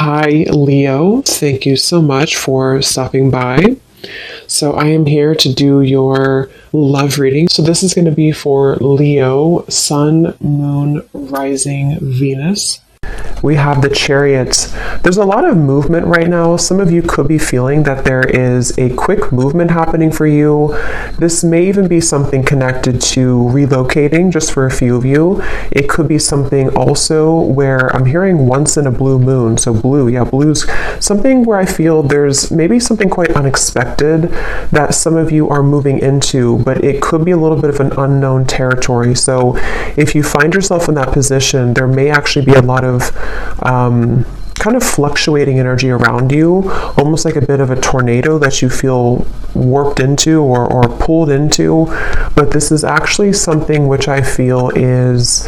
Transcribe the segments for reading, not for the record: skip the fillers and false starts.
Hi, Leo. Thank you so much for stopping by. So, I am here to do your love reading. So, this is going to be for Leo, Sun, Moon, Rising, Venus. We have the Chariot. There's a lot of movement right now. Some of you could be feeling that there is a quick movement happening for you. This may even be something connected to relocating, just for a few of you. It could be something also where I'm hearing once in a blue moon. So blue's something where I feel there's maybe something quite unexpected that some of you are moving into, but it could be a little bit of an unknown territory. So if you find yourself in that position, there may actually be a lot of kind of fluctuating energy around you, almost like a bit of a tornado that you feel warped into or pulled into. But this is actually something which I feel is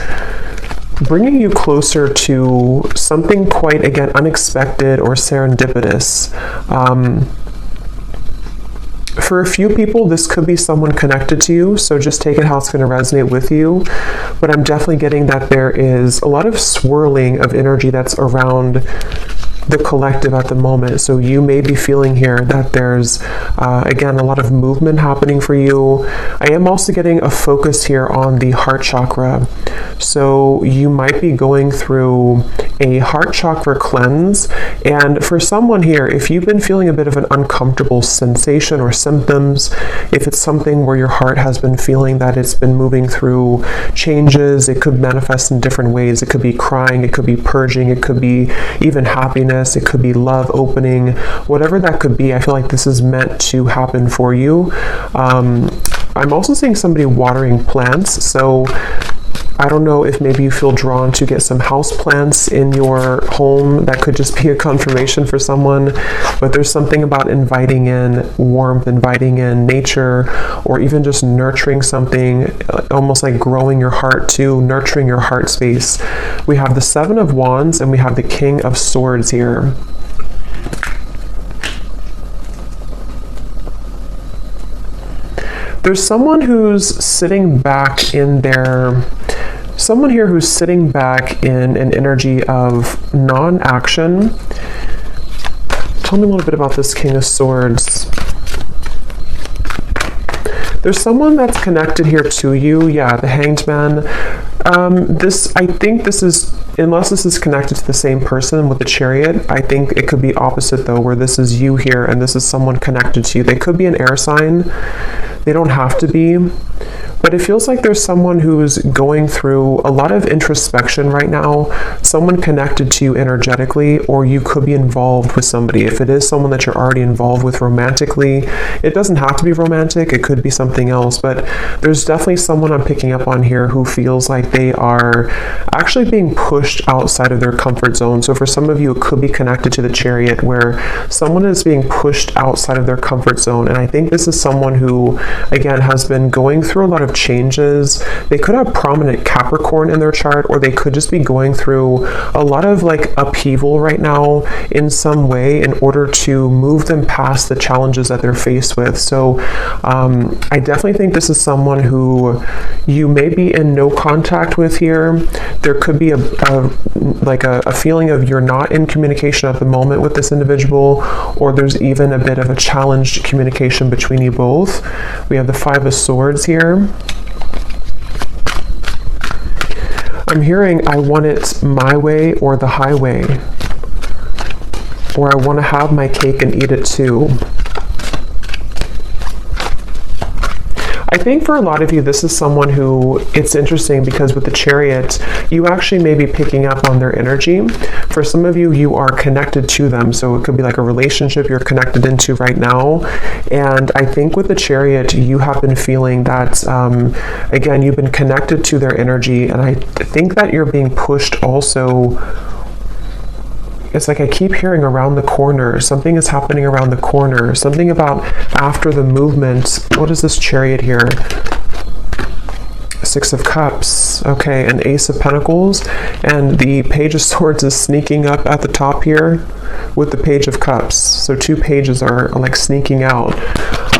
bringing you closer to something quite, again, unexpected or serendipitous. For a few people, this could be someone connected to you, so just take it how it's going to resonate with you. But I'm definitely getting that there is a lot of swirling of energy that's around the collective at the moment. So you may be feeling here that there's, again, a lot of movement happening for you. I am also getting a focus here on the heart chakra. So you might be going through a heart chakra cleanse. And for someone here, if you've been feeling a bit of an uncomfortable sensation or symptoms, if it's something where your heart has been feeling that it's been moving through changes, it could manifest in different ways. It could be crying, it could be purging, it could be even happiness, it could be love opening, whatever that could be. I feel like this is meant to happen for you. I'm also seeing somebody watering plants. So I don't know if maybe you feel drawn to get some house plants in your home. That could just be a confirmation for someone. But there's something about inviting in warmth, inviting in nature, or even just nurturing something, almost like growing your heart too, nurturing your heart space. We have the Seven of Wands and we have the King of Swords here. There's someone who's sitting back in their... Someone here who's sitting back in an energy of non-action. Tell me a little bit about this King of Swords. There's someone that's connected here to you. Yeah, the Hanged Man. I think this is, unless this is connected to the same person with the Chariot, I think it could be opposite though, where this is you here and this is someone connected to you. They could be an air sign. They don't have to be. But it feels like there's someone who's going through a lot of introspection right now, someone connected to you energetically, or you could be involved with somebody. If it is someone that you're already involved with romantically, it doesn't have to be romantic, it could be something else, but there's definitely someone I'm picking up on here who feels like they are actually being pushed outside of their comfort zone. So for some of you, it could be connected to the Chariot, where someone is being pushed outside of their comfort zone. And I think this is someone who, again, has been going through a lot of changes. They could have prominent Capricorn in their chart, or they could just be going through a lot of like upheaval right now in some way in order to move them past the challenges that they're faced with. So I definitely think this is someone who you may be in no contact with here. There could be a feeling of you're not in communication at the moment with this individual, or there's even a bit of a challenged communication between you both. We have the Five of Swords here. I'm hearing I want it my way or the highway, or I want to have my cake and eat it too. I think for a lot of you, this is someone who, it's interesting because with the Chariot, you actually may be picking up on their energy. For some of you, you are connected to them. So it could be like a relationship you're connected into right now. And I think with the Chariot, you have been feeling that, again, you've been connected to their energy. And I think that you're being pushed also. It's like I keep hearing around the corner. Something is happening around the corner. Something about after the movement. What is this Chariot here? Six of Cups. Okay, an Ace of Pentacles. And the Page of Swords is sneaking up at the top here with the Page of Cups. So two pages are like sneaking out.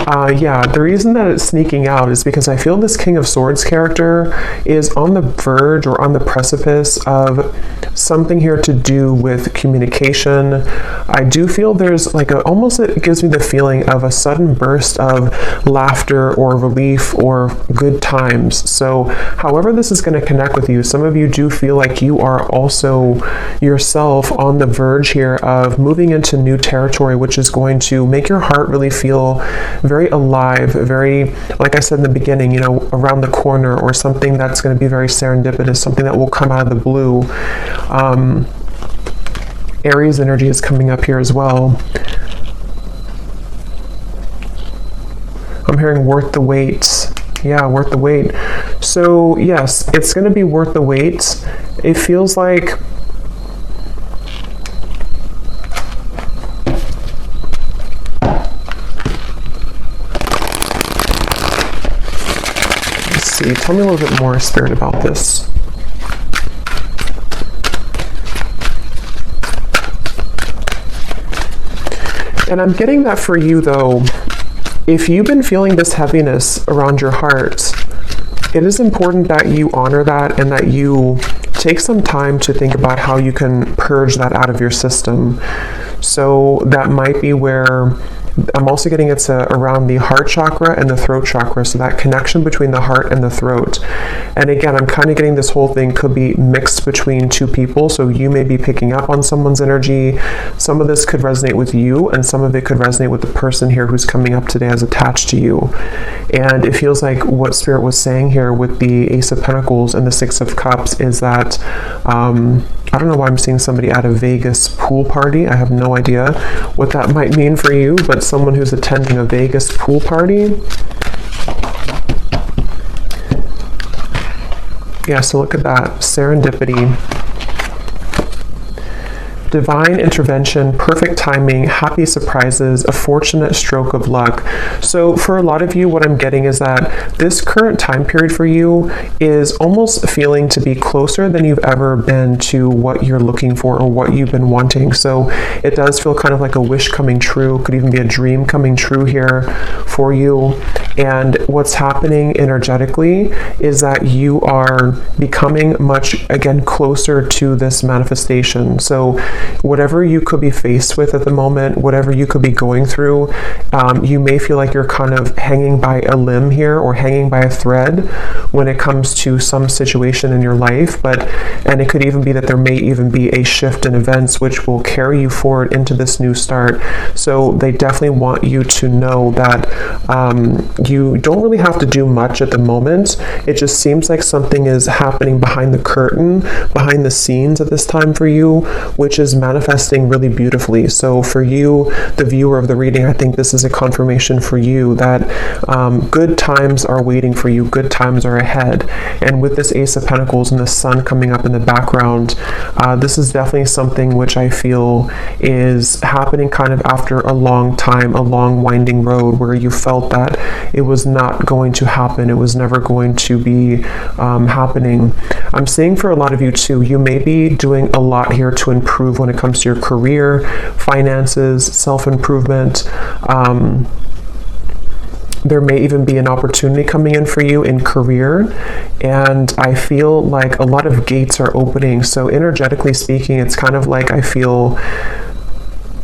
Yeah, the reason that it's sneaking out is because I feel this King of Swords character is on the verge or on the precipice of something here to do with communication. I do feel there's like almost it gives me the feeling of a sudden burst of laughter or relief or good times. So however this is going to connect with you, some of you do feel like you are also yourself on the verge here of moving into new territory, which is going to make your heart really feel very alive, very, like I said in the beginning, you know, around the corner, or something that's going to be very serendipitous, something that will come out of the blue. Aries energy is coming up here as well. I'm hearing worth the wait. Yeah, worth the wait. So yes, it's going to be worth the wait. It feels like see. Tell me a little bit more, Spirit, about this. And I'm getting that for you, though, if you've been feeling this heaviness around your heart, it is important that you honor that and that you take some time to think about how you can purge that out of your system. So that might be where I'm also getting it's around the heart chakra and the throat chakra, so that connection between the heart and the throat. And again, I'm kind of getting this whole thing could be mixed between two people, so you may be picking up on someone's energy. Some of this could resonate with you, and some of it could resonate with the person here who's coming up today as attached to you. And it feels like what Spirit was saying here with the Ace of Pentacles and the Six of Cups is that I don't know why I'm seeing somebody at a Vegas pool party. I have no idea what that might mean for you, but someone who's attending a Vegas pool party. Yeah, so look at that. Serendipity. Divine intervention, perfect timing, happy surprises, a fortunate stroke of luck. So for a lot of you, what I'm getting is that this current time period for you is almost feeling to be closer than you've ever been to what you're looking for or what you've been wanting. So it does feel kind of like a wish coming true, could even be a dream coming true here for you. And what's happening energetically is that you are becoming much, again, closer to this manifestation. So whatever you could be faced with at the moment, whatever you could be going through, you may feel like you're kind of hanging by a limb here or hanging by a thread when it comes to some situation in your life. And it could even be that there may even be a shift in events which will carry you forward into this new start. So they definitely want you to know that you don't really have to do much at the moment. It just seems like something is happening behind the curtain, behind the scenes at this time for you, which is manifesting really beautifully. So for you, the viewer of the reading, I think this is a confirmation for you that good times are waiting for you, good times are ahead. And with this Ace of Pentacles and the sun coming up in the background, this is definitely something which I feel is happening kind of after a long time, a long winding road where you felt that it was not going to happen, it was never going to be happening. I'm seeing for a lot of you too, you may be doing a lot here to improve when it comes to your career, finances, self-improvement. There may even be an opportunity coming in for you in career, and I feel like a lot of gates are opening. So energetically speaking, it's kind of like I feel,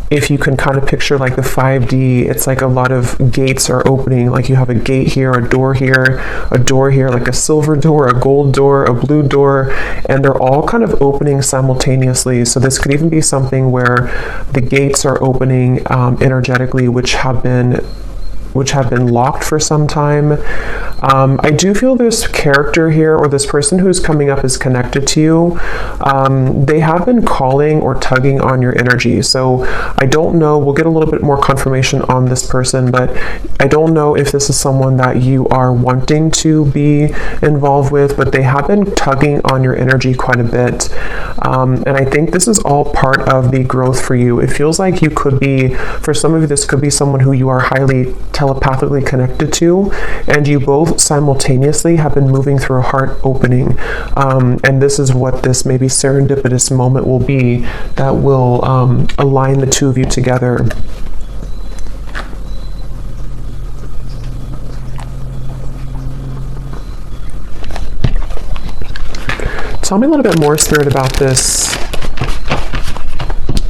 if you can kind of picture like the 5D, it's like a lot of gates are opening. Like you have a gate here, a door here, like a silver door, a gold door, a blue door, and they're all kind of opening simultaneously. So this could even be something where the gates are opening energetically, which have been locked for some time. I do feel this character here, or this person who's coming up, is connected to you. They have been calling or tugging on your energy. So I don't know, we'll get a little bit more confirmation on this person, but I don't know if this is someone that you are wanting to be involved with, but they have been tugging on your energy quite a bit. And I think this is all part of the growth for you. It feels like you could be, for some of you, this could be someone who you are highly telepathically connected to, and you both simultaneously have been moving through a heart opening, and this is what this maybe serendipitous moment will be that will align the two of you together. Tell me a little bit more, Spirit, about this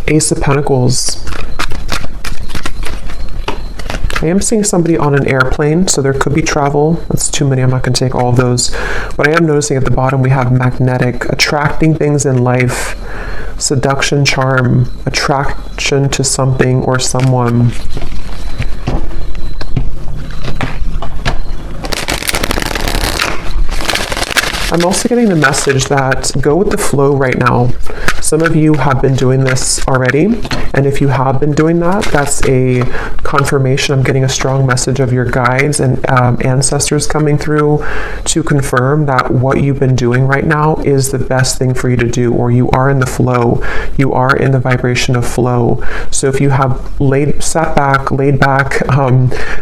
Ace of Pentacles. I am seeing somebody on an airplane, so there could be travel. That's too many. I'm not going to take all of those. But I am noticing at the bottom we have magnetic, attracting things in life, seduction, charm, attraction to something or someone. I'm also getting the message that go with the flow right now. Some of you have been doing this already, and if you have been doing that, that's a confirmation. I'm getting a strong message of your guides and ancestors coming through to confirm that what you've been doing right now is the best thing for you to do, or you are in the flow. You are in the vibration of flow. So if you have laid back,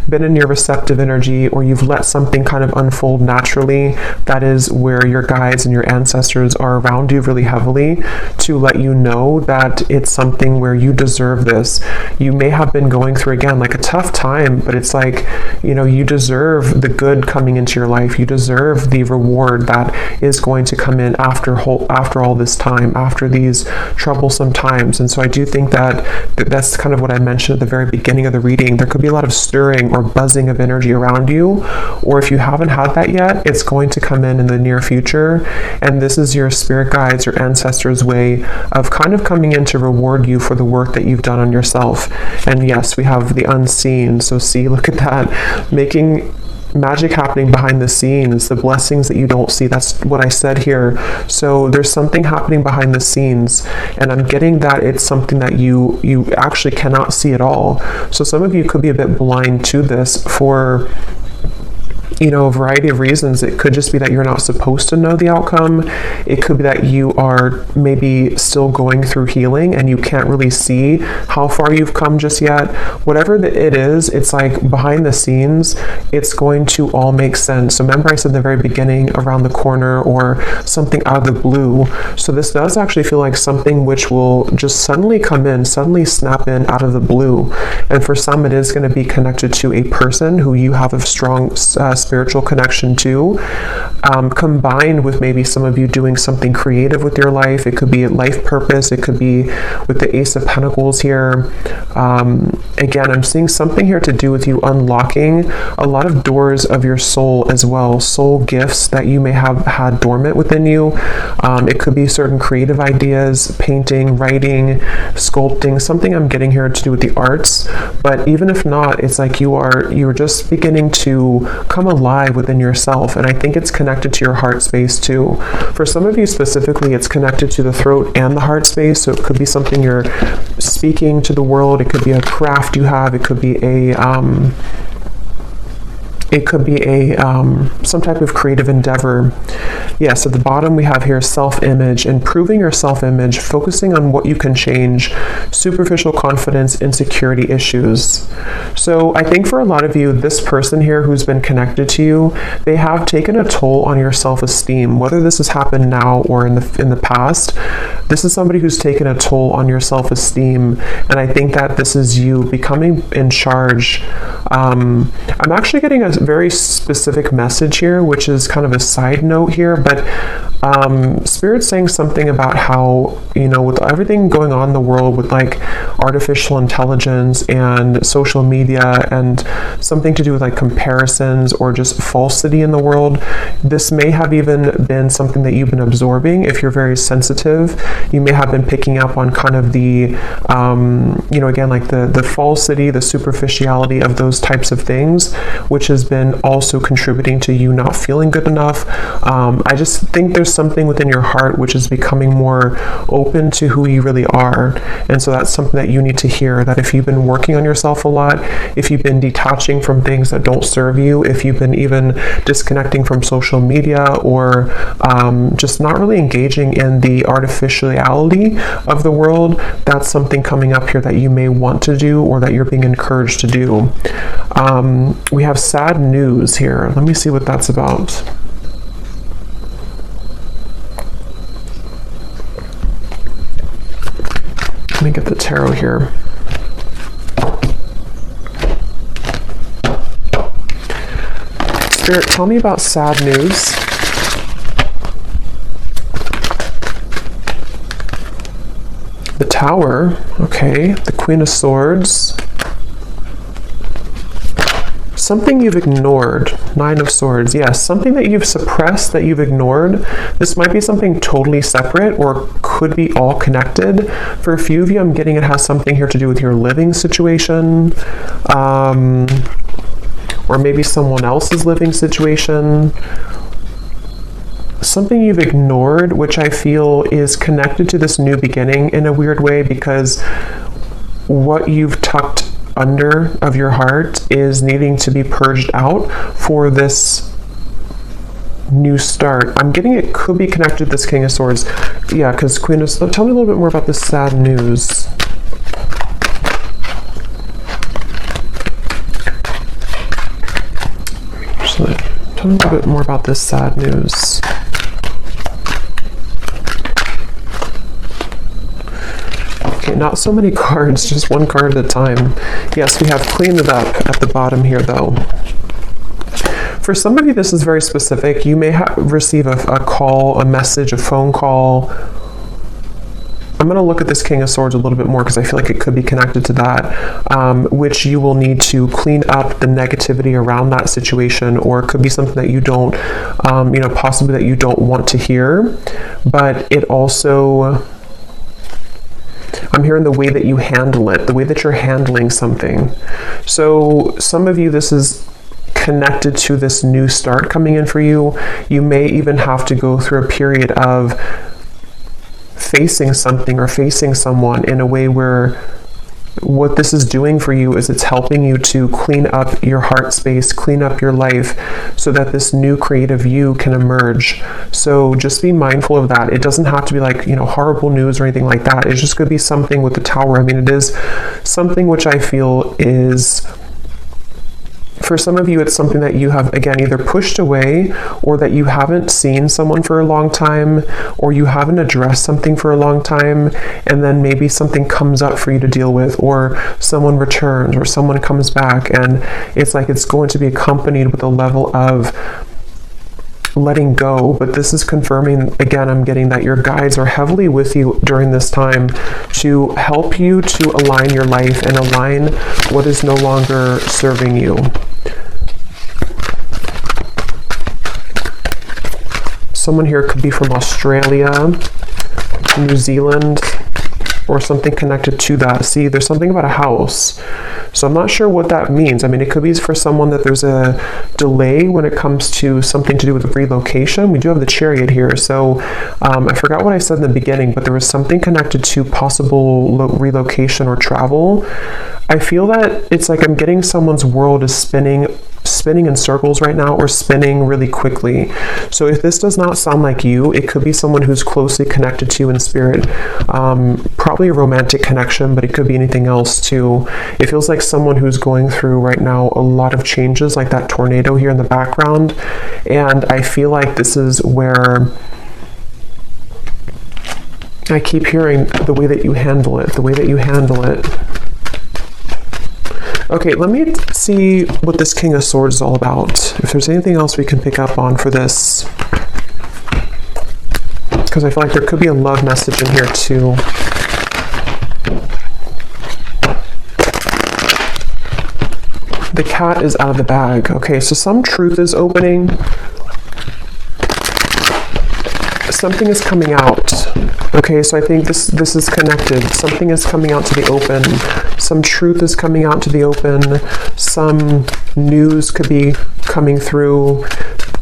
been in your receptive energy, or you've let something kind of unfold naturally, that is where your guides and your ancestors are around you really heavily to let you know that it's something where you deserve this. You may have been going through, again, like a tough time, but it's like, you know, you deserve the good coming into your life. You deserve the reward that is going to come in after all this time, after these troublesome times. And so I do think that's kind of what I mentioned at the very beginning of the reading. There could be a lot of stirring or buzzing of energy around you, or if you haven't had that yet, it's going to come in the near future. And this is your spirit guides, your ancestors' way of kind of coming in to reward you for the work that you've done on yourself. And yes, we have the unseen. So see, look at that, making magic happening behind the scenes, the blessings that you don't see. That's what I said here. So there's something happening behind the scenes, and I'm getting that it's something that you actually cannot see at all. So some of you could be a bit blind to this for, you know, a variety of reasons. It could just be that you're not supposed to know the outcome. It could be that you are maybe still going through healing and you can't really see how far you've come just yet. Whatever it is, it's like behind the scenes, it's going to all make sense. So remember I said in the very beginning, around the corner or something out of the blue. So this does actually feel like something which will just suddenly come in, suddenly snap in out of the blue. And for some, it is going to be connected to a person who you have a strong spiritual connection to, combined with maybe some of you doing something creative with your life. It could be life purpose. It could be with the Ace of Pentacles here. Again, I'm seeing something here to do with you unlocking a lot of doors of your soul as well, soul gifts that you may have had dormant within you. It could be certain creative ideas, painting, writing, sculpting, something I'm getting here to do with the arts. But even if not, it's like you're just beginning to come alive within yourself, and I think it's connected to your heart space too. For some of you specifically, it's connected to the throat and the heart space, so it could be something you're speaking to the world. It could be a craft you have. It could be some type of creative endeavor. Yes, at the bottom we have here self-image, improving your self-image, focusing on what you can change, superficial confidence, insecurity issues. So I think for a lot of you, this person here who's been connected to you, they have taken a toll on your self-esteem. Whether this has happened now or in the past, this is somebody who's taken a toll on your self-esteem, and I think that this is you becoming in charge. I'm actually getting a very specific message here, which is kind of a side note here, but Spirit's saying something about how, you know, with everything going on in the world with like artificial intelligence and social media and something to do with like comparisons or just falsity in the world, this may have even been something that you've been absorbing. If you're very sensitive, you may have been picking up on kind of the, you know, again, like the falsity, the superficiality of those types of things, which has been also contributing to you not feeling good enough. I just think there's something within your heart which is becoming more open to who you really are. And so that's something that you need to hear, that if you've been working on yourself a lot, if you've been detaching from things that don't serve you, if you've been even disconnecting from social media or just not really engaging in the artificiality of the world, that's something coming up here that you may want to do or that you're being encouraged to do. We have sad news here. Let me see what that's about. Let me get the tarot here. Spirit, tell me about sad news. Tower. Okay, the Queen of Swords. Something you've ignored. Nine of Swords. Yes, something that you've suppressed, that you've ignored. This might be something totally separate or could be all connected. For a few of you, I'm getting it has something here to do with your living situation, or maybe someone else's living situation. Something you've ignored, which I feel is connected to this new beginning in a weird way, because what you've tucked under of your heart is needing to be purged out for this new start. I'm getting it could be connected to this King of Swords. Yeah, because Queen of Swords. Tell me a little bit more about this sad news. Tell me a little bit more about this sad news. Okay, not so many cards, just one card at a time. Yes, we have cleaned it up at the bottom here, though. For some of you, this is very specific. You may receive a call, a message, a phone call. I'm going to look at this King of Swords a little bit more because I feel like it could be connected to that, which you will need to clean up the negativity around that situation, or it could be something that you don't, possibly that you don't want to hear. But it also, I'm hearing the way that you handle it, the way that you're handling something. So some of you, this is connected to this new start coming in for you. You may even have to go through a period of facing something or facing someone in a way where what this is doing for you is it's helping you to clean up your heart space, clean up your life, so that this new creative you can emerge. So just be mindful of that. It doesn't have to be like, horrible news or anything like that. It's just going to be something with the Tower. I mean, it is something which I feel is, for some of you, it's something that you have, again, either pushed away, or that you haven't seen someone for a long time, or you haven't addressed something for a long time, and then maybe something comes up for you to deal with, or someone returns, or someone comes back, and it's like it's going to be accompanied with a level of letting go. But this is confirming, again, I'm getting that your guides are heavily with you during this time to help you to align your life and align what is no longer serving you. Someone here could be from Australia, New Zealand, or something connected to that. See, there's something about a house. So I'm not sure what that means. I mean, it could be for someone that there's a delay when it comes to something to do with relocation. We do have the Chariot here. So I forgot what I said in the beginning, but there was something connected to possible relocation or travel. I feel that it's like I'm getting someone's world is spinning in circles right now, or spinning really quickly. So if this does not sound like you, it could be someone who's closely connected to you in spirit. Probably a romantic connection, but it could be anything else too. It feels like someone who's going through right now a lot of changes, like that tornado here in the background. And I feel like this is where I keep hearing the way that you handle it, the way that you handle it. Okay, let me see what this King of Swords is all about. If there's anything else we can pick up on for this. Because I feel like there could be a love message in here too. The cat is out of the bag. Okay, so some truth is opening. Something is coming out. Okay, so I think this is connected. Something is coming out to the open. Some truth is coming out to the open. Some news could be coming through.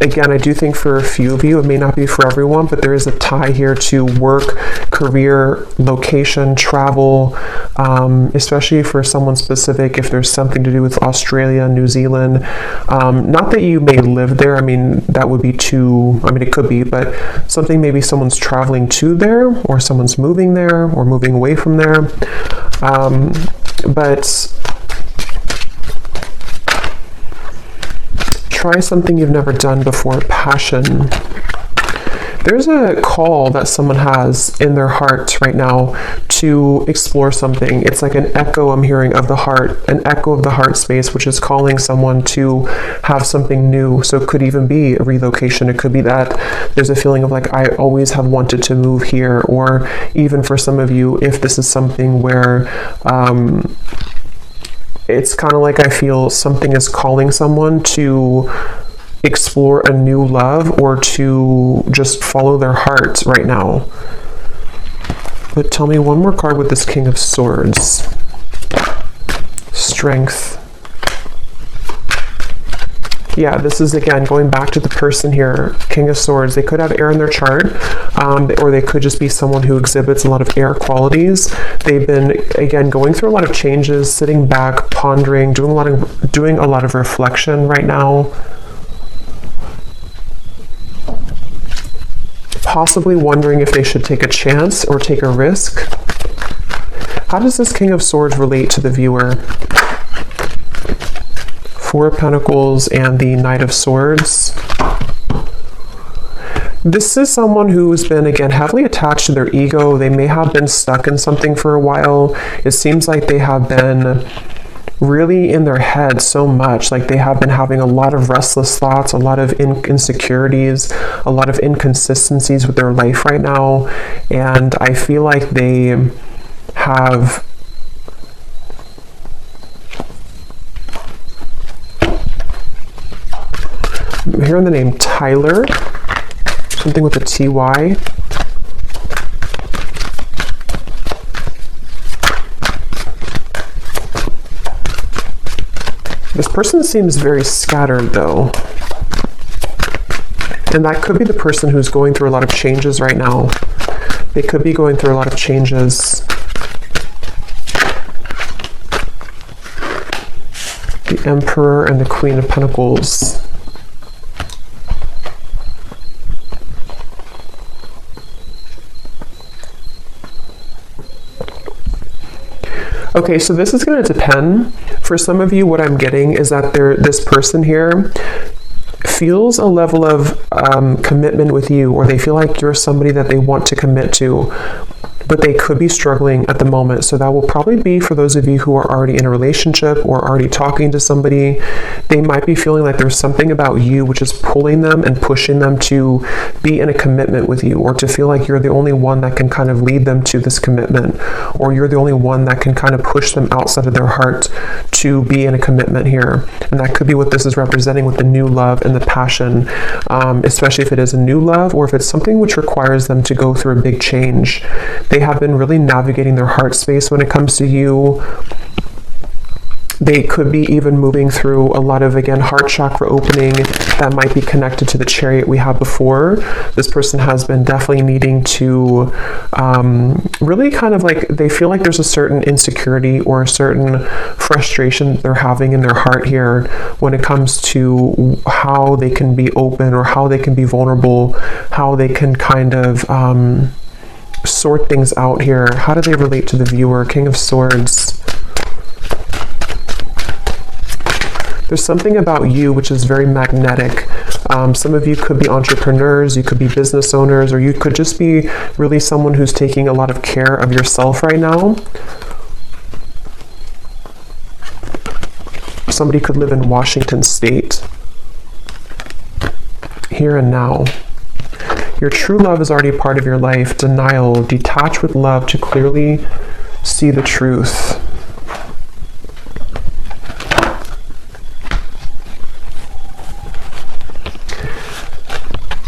Again, I do think for a few of you, it may not be for everyone, but there is a tie here to work, career, location, travel, especially for someone specific, if there's something to do with Australia, New Zealand. Not that you may live there. I mean, that would be too, it could be, but something maybe someone's traveling to there, or someone's moving there, or moving away from there. But try something you've never done before. Passion. There's a call that someone has in their heart right now to explore something. It's like an echo I'm hearing of the heart, an echo of the heart space, which is calling someone to have something new. So it could even be a relocation. It could be that there's a feeling of like, I always have wanted to move here. Or even for some of you, if this is something where it's kind of like I feel something is calling someone to explore a new love or to just follow their heart right now. But tell me one more card with this King of Swords. Strength. Yeah, this is again going back to the person here, King of Swords. They could have air in their chart, or they could just be someone who exhibits a lot of air qualities. They've been again going through a lot of changes, sitting back, pondering, doing a lot of reflection right now. Possibly wondering if they should take a chance or take a risk. How does this King of Swords relate to the viewer? Four of Pentacles and the Knight of Swords. This is someone who's been, again, heavily attached to their ego. They may have been stuck in something for a while. It seems like they have been really in their head so much, like they have been having a lot of restless thoughts, a lot of insecurities, a lot of inconsistencies with their life right now, and I feel like they have I'm hearing the name Tyler, something with a TY. This person seems very scattered though. And that could be the person who's going through a lot of changes right now. They could be going through a lot of changes. The Emperor and the Queen of Pentacles. Okay, so this is going to depend. For some of you, what I'm getting is that this person here feels a level of commitment with you, or they feel like you're somebody that they want to commit to, but they could be struggling at the moment. So that will probably be for those of you who are already in a relationship or already talking to somebody. They might be feeling like there's something about you which is pulling them and pushing them to be in a commitment with you, or to feel like you're the only one that can kind of lead them to this commitment, or you're the only one that can kind of push them outside of their heart to be in a commitment here. And that could be what this is representing with the new love and the passion, especially if it is a new love, or if it's something which requires them to go through a big change. They have been really navigating their heart space when it comes to you. They could be even moving through a lot of, again, heart chakra opening that might be connected to the Chariot we had before. This person has been definitely needing to really kind of like, they feel like there's a certain insecurity or a certain frustration they're having in their heart here when it comes to how they can be open, or how they can be vulnerable, how they can kind of sort things out here. How do they relate to the viewer? King of Swords. There's something about you which is very magnetic. Some of you could be entrepreneurs, you could be business owners, or you could just be really someone who's taking a lot of care of yourself right now. Somebody could live in Washington State. Here and now. Your true love is already part of your life. Denial. Detach with love to clearly see the truth.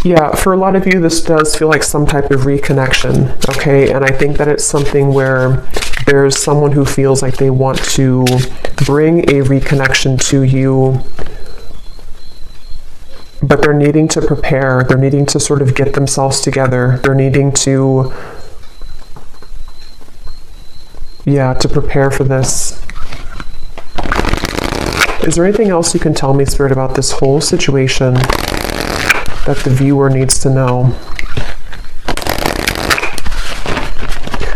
Yeah, for a lot of you, this does feel like some type of reconnection, okay? And I think that it's something where there's someone who feels like they want to bring a reconnection to you, but they're needing to prepare. They're needing to sort of get themselves together. They're needing to, to prepare for this. Is there anything else you can tell me, Spirit, about this whole situation that the viewer needs to know?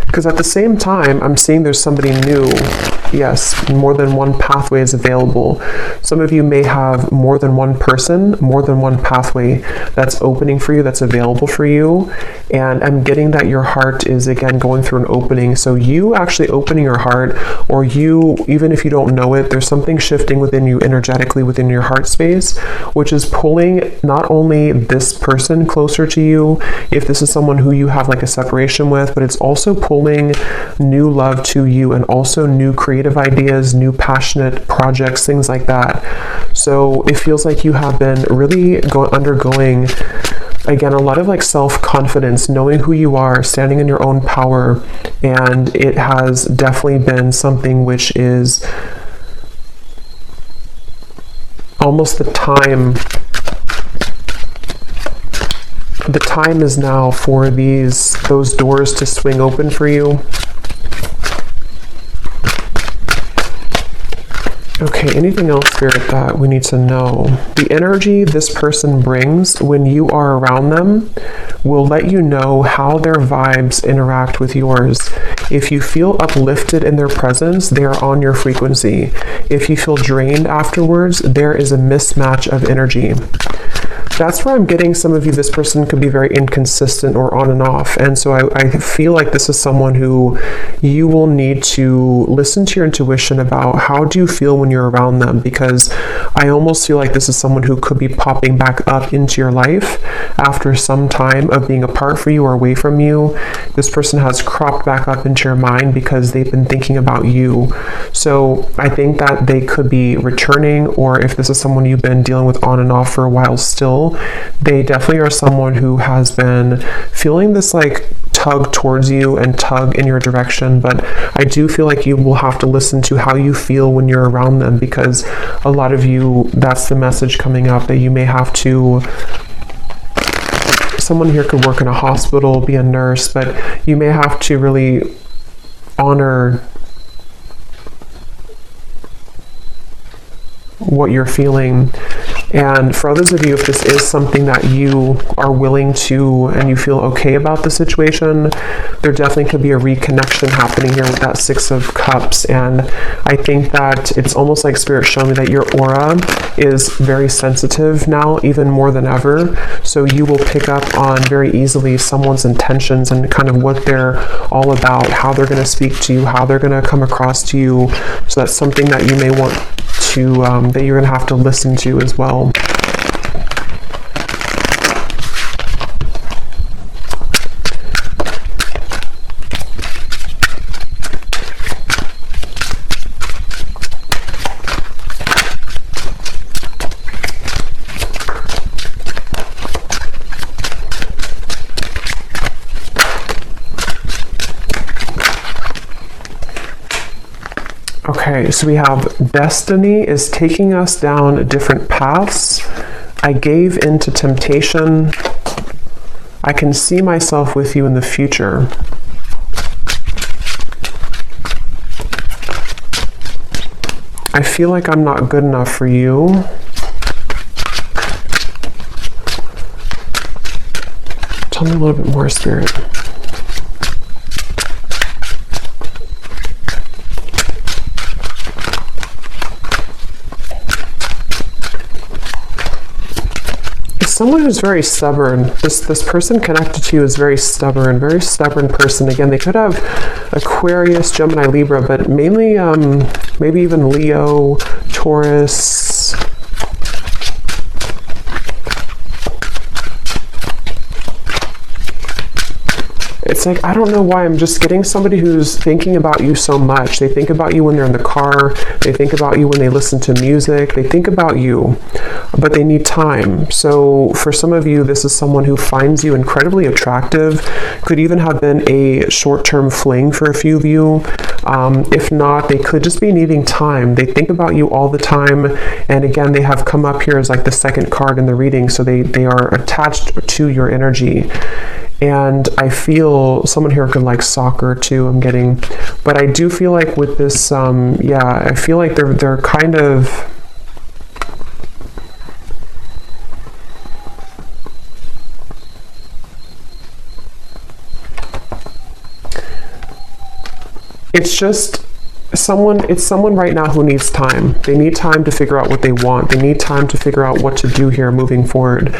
Because at the same time, I'm seeing there's somebody new Yes, more than one pathway is available. Some of you may have more than one person, more than one pathway that's opening for you, that's available for you. And I'm getting that your heart is, again, going through an opening. So you actually opening your heart, or you, even if you don't know it, there's something shifting within you energetically within your heart space, which is pulling not only this person closer to you, if this is someone who you have like a separation with, but it's also pulling new love to you, and also new creative ideas, new passionate projects, things like that. So it feels like you have been really undergoing, again, a lot of like self-confidence, knowing who you are, standing in your own power. And it has definitely been something which is almost the time. The time is now for those doors to swing open for you. Okay, anything else, Spirit, that we need to know? The energy this person brings when you are around them will let you know how their vibes interact with yours. If you feel uplifted in their presence, they are on your frequency. If you feel drained afterwards, there is a mismatch of energy. That's where I'm getting some of you, this person could be very inconsistent or on and off. And so I feel like this is someone who you will need to listen to your intuition about how do you feel when you're around them, because I almost feel like this is someone who could be popping back up into your life after some time of being apart from you or away from you. This person has cropped back up into your mind because they've been thinking about you. So I think that they could be returning, or if this is someone you've been dealing with on and off for a while still, they definitely are someone who has been feeling this like tug towards you and tug in your direction. But I do feel like you will have to listen to how you feel when you're around them, because a lot of you, that's the message coming up, that you may have to, someone here could work in a hospital, be a nurse, but you may have to really honor what you're feeling. And for others of you, if this is something that you are willing to and you feel okay about the situation, there definitely could be a reconnection happening here with that Six of Cups. And I think that it's almost like Spirit showing me that your aura is very sensitive now, even more than ever. So you will pick up on very easily someone's intentions and kind of what they're all about, how they're going to speak to you, how they're going to come across to you. So that's something that you may want to, that you're going to have to listen to as well. Okay, so we have destiny is taking us down different paths. I gave into temptation. I can see myself with you in the future. I feel like I'm not good enough for you. Tell me a little bit more, Spirit. Someone who's very stubborn. This person connected to you is very stubborn person. Again, they could have Aquarius, Gemini, Libra, but mainly maybe even Leo, Taurus. It's like, I don't know why, I'm just getting somebody who's thinking about you so much. They think about you when they're in the car. They think about you when they listen to music. They think about you, but they need time. So for some of you, this is someone who finds you incredibly attractive. Could even have been a short-term fling for a few of you. If not, they could just be needing time. They think about you all the time. And again, they have come up here as like the second card in the reading. So they are attached to your energy. And I feel someone here could like soccer too, I'm getting. But I do feel like with this, I feel like they're kind of, it's just it's someone right now who needs time. They need time to figure out what they want. They need time to figure out what to do here moving forward.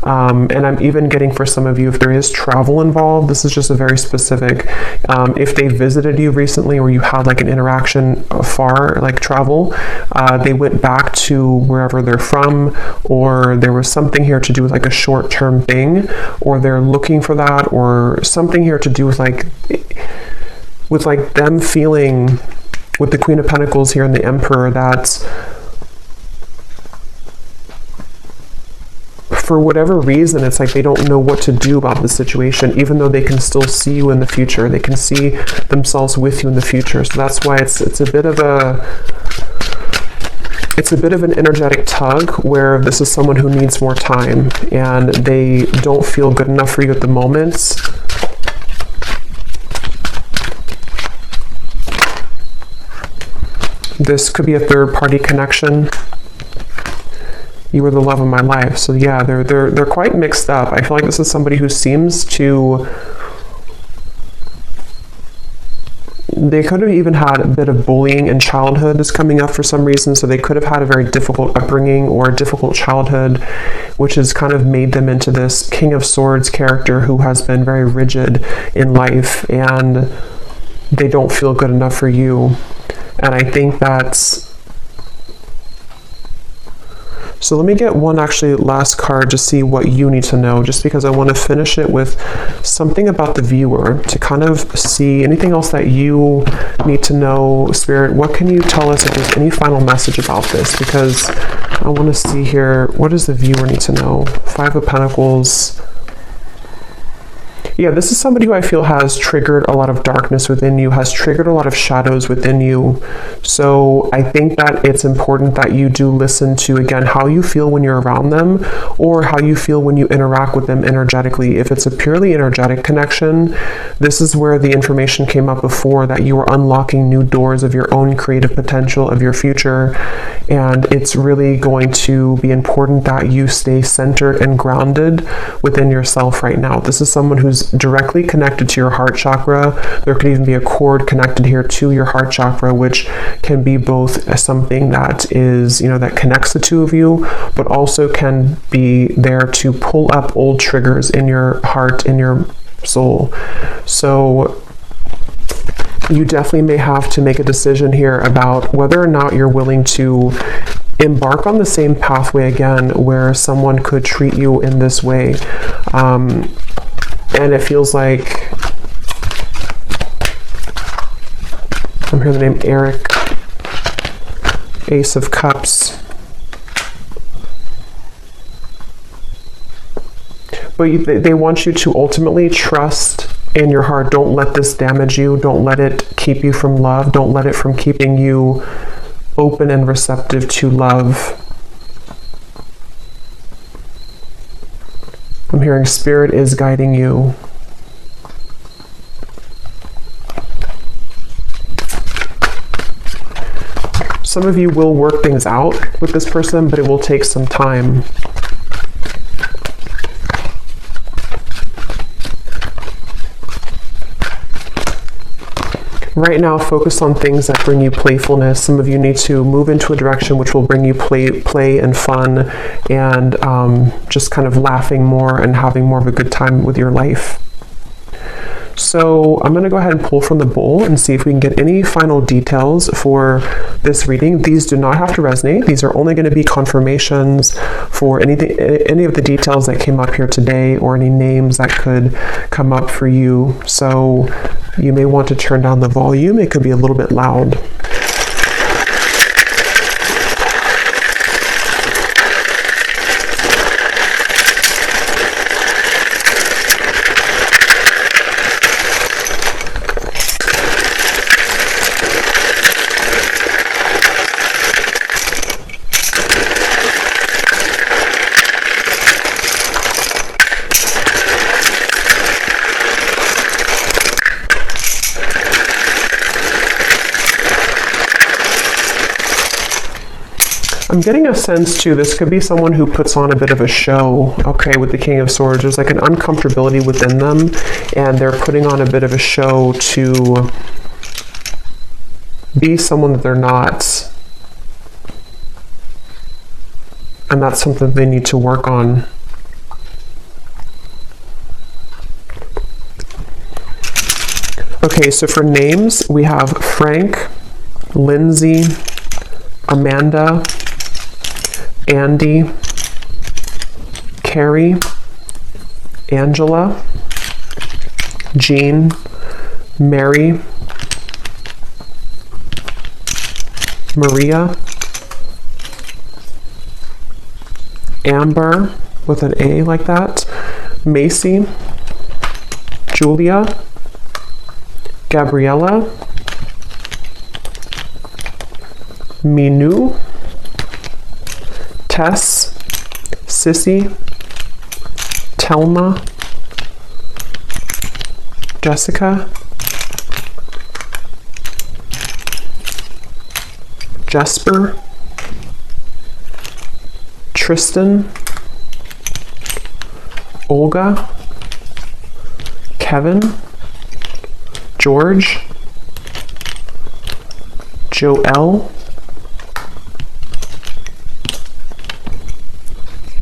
And I'm even getting, for some of you, if there is travel involved, this is just a very specific, if they visited you recently or you had like an interaction far, like travel, they went back to wherever they're from, or there was something here to do with like a short-term thing, or they're looking for that, or something here to do with like them feeling, with the Queen of Pentacles here and the Emperor, that for whatever reason, it's like they don't know what to do about the situation, even though they can still see you in the future. They can see themselves with you in the future. So that's why it's a bit of an energetic tug, where this is someone who needs more time and they don't feel good enough for you at the moment. This could be a third-party connection. You were the love of my life. So yeah, they're quite mixed up. I feel like this is somebody who seems to... They could have even had a bit of bullying in childhood is coming up for some reason. So they could have had a very difficult upbringing or a difficult childhood, which has kind of made them into this King of Swords character who has been very rigid in life, and they don't feel good enough for you. And I think that's... So let me get one actually last card to see what you need to know, just because I want to finish it with something about the viewer to kind of see anything else that you need to know. Spirit, what can you tell us if there's any final message about this? Because I want to see here, what does the viewer need to know? Five of Pentacles. Yeah, this is somebody who I feel has triggered a lot of darkness within you, has triggered a lot of shadows within you. So I think that it's important that you do listen to, again, how you feel when you're around them, or how you feel when you interact with them energetically. If it's a purely energetic connection, this is where the information came up before, that you are unlocking new doors of your own creative potential, of your future. And it's really going to be important that you stay centered and grounded within yourself right now. This is someone who's directly connected to your heart chakra. There could even be a cord connected here to your heart chakra, which can be both something that is, that connects the two of you, but also can be there to pull up old triggers in your heart, in your soul. So you definitely may have to make a decision here about whether or not you're willing to embark on the same pathway again, where someone could treat you in this way. And it feels like, I'm hearing the name Eric, Ace of Cups. But they want you to ultimately trust in your heart. Don't let this damage you. Don't let it keep you from love. Don't let it from keeping you open and receptive to love. I'm hearing Spirit is guiding you. Some of you will work things out with this person, but it will take some time. Right now, focus on things that bring you playfulness. Some of you need to move into a direction which will bring you play and fun, and just kind of laughing more and having more of a good time with your life. So I'm going to go ahead and pull from the bowl and see if we can get any final details for this reading. These do not have to resonate. These are only going to be confirmations for any of the details that came up here today, or any names that could come up for you. So you may want to turn down the volume. It could be a little bit loud. I'm getting a sense too, this could be someone who puts on a bit of a show, okay, with the King of Swords. There's like an uncomfortability within them, and they're putting on a bit of a show to be someone that they're not. And that's something they need to work on. Okay, so for names, we have Frank, Lindsay, Amanda, Andy, Carrie, Angela, Jean, Mary, Maria, Amber with an A like that, Macy, Julia, Gabriella, Minu, Tess, Sissy, Telma, Jessica, Jesper, Tristan, Olga, Kevin, George, Joelle,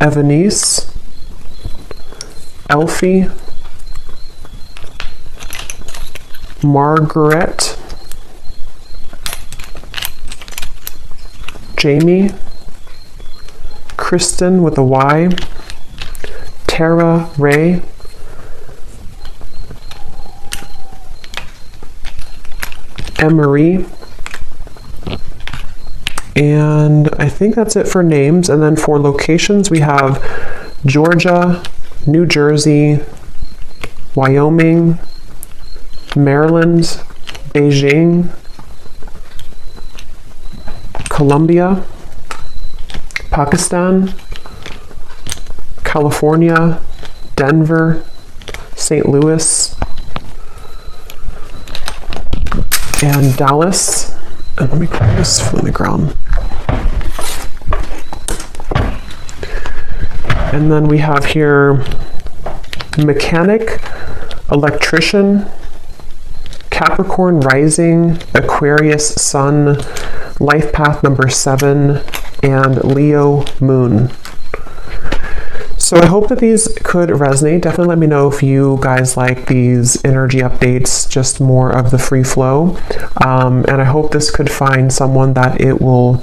Evanice, Elfie, Margaret, Jamie, Kristen with a Y, Tara Ray, Emery, and I think that's it for names. And then for locations, we have Georgia, New Jersey, Wyoming, Maryland, Beijing, Colombia, Pakistan, California, Denver, St. Louis, and Dallas. And let me put this from the ground. And then we have here mechanic, electrician, Capricorn rising, Aquarius sun, life path number 7, and Leo moon. So I hope that these could resonate. Definitely let me know if you guys like these energy updates, just more of the free flow. And I hope this could find someone that it will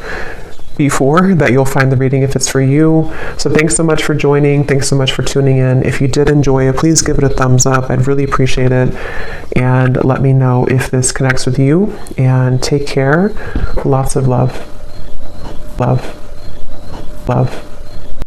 be for, that you'll find the reading if it's for you. So thanks so much for joining. Thanks so much for tuning in. If you did enjoy it, please give it a thumbs up. I'd really appreciate it. And let me know if this connects with you. And take care. Lots of love. Love. Love.